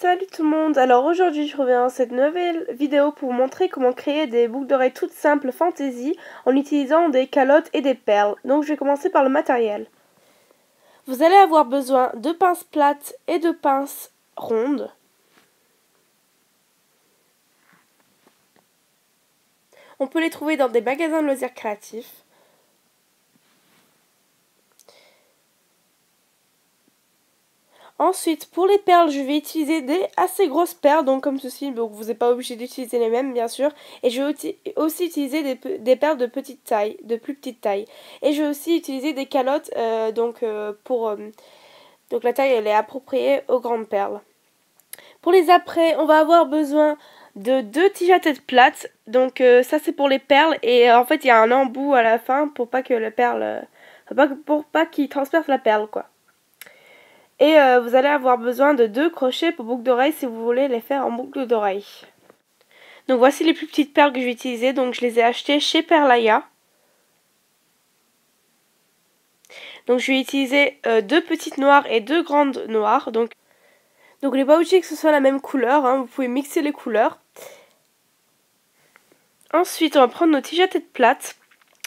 Salut tout le monde, alors aujourd'hui je reviens dans cette nouvelle vidéo pour vous montrer comment créer des boucles d'oreilles toutes simples fantasy en utilisant des calottes et des perles. Donc je vais commencer par le matériel. Vous allez avoir besoin de pinces plates et de pinces rondes. On peut les trouver dans des magasins de loisirs créatifs. Ensuite, pour les perles, je vais utiliser des assez grosses perles, donc comme ceci, donc vous n'êtes pas obligé d'utiliser les mêmes, bien sûr. Et je vais aussi utiliser des perles de petite taille, de plus petite taille. Et je vais aussi utiliser des calottes, donc la taille, elle est appropriée aux grandes perles. Pour les apprêts, on va avoir besoin de 2 tiges à tête plate, donc ça c'est pour les perles, et en fait il y a un embout à la fin pour pas que la perle, pour pas qu'il transperce la perle, quoi. Et vous allez avoir besoin de 2 crochets pour boucles d'oreilles si vous voulez les faire en boucle d'oreilles. Donc voici les plus petites perles que je vais utiliser. Donc je les ai achetées chez Perlaya. Donc je vais utiliser 2 petites noires et 2 grandes noires. Donc il n'est pas obligé que ce soit la même couleur, hein. Vous pouvez mixer les couleurs. Ensuite on va prendre nos tiges à tête plate.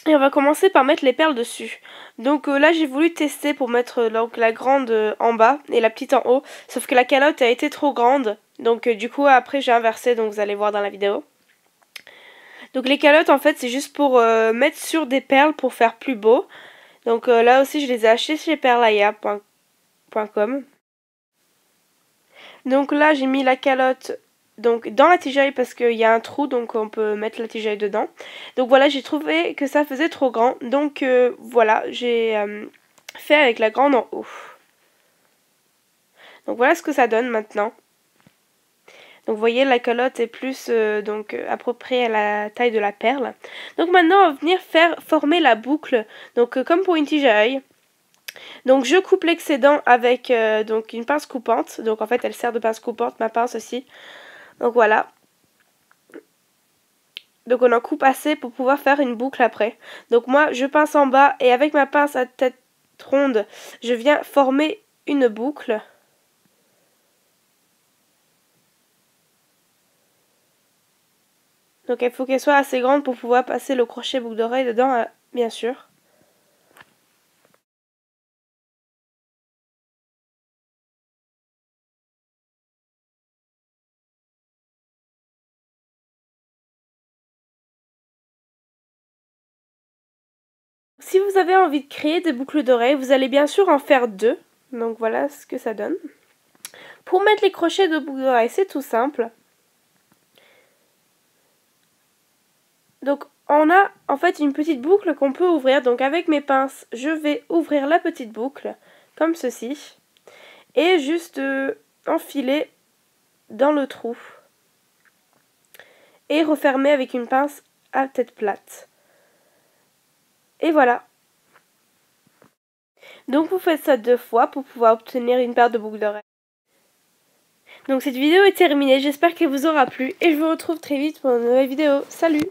Et on va commencer par mettre les perles dessus. Donc là j'ai voulu tester pour mettre la grande en bas et la petite en haut. Sauf que la calotte a été trop grande. Donc du coup après j'ai inversé, donc vous allez voir dans la vidéo. Donc les calottes en fait c'est juste pour mettre sur des perles pour faire plus beau. Donc là aussi je les ai achetées chez perlaya.com. Donc là j'ai mis la calotte donc dans la tigeaille parce qu'il y a un trou, donc on peut mettre la tigeaille dedans. Donc voilà, j'ai trouvé que ça faisait trop grand, donc voilà, j'ai fait avec la grande en haut. Donc voilà ce que ça donne maintenant. Donc vous voyez, la calotte est plus appropriée à la taille de la perle. Donc maintenant on va venir former la boucle, donc comme pour une tigeaille. Donc je coupe l'excédent avec donc une pince coupante, donc en fait elle sert de pince coupante, ma pince aussi. Donc voilà. Donc on en coupe assez pour pouvoir faire une boucle après. Donc moi je pince en bas et avec ma pince à tête ronde, je viens former une boucle. Donc il faut qu'elle soit assez grande pour pouvoir passer le crochet boucle d'oreille dedans, bien sûr. Si vous avez envie de créer des boucles d'oreilles, vous allez bien sûr en faire 2. Donc voilà ce que ça donne. Pour mettre les crochets de boucles d'oreilles, c'est tout simple. Donc on a en fait une petite boucle qu'on peut ouvrir. Donc avec mes pinces, je vais ouvrir la petite boucle, comme ceci. Et juste enfiler dans le trou. Et refermer avec une pince à tête plate. Et voilà. Donc vous faites ça 2 fois pour pouvoir obtenir une paire de boucles d'oreilles. Donc cette vidéo est terminée, j'espère qu'elle vous aura plu et je vous retrouve très vite pour une nouvelle vidéo. Salut!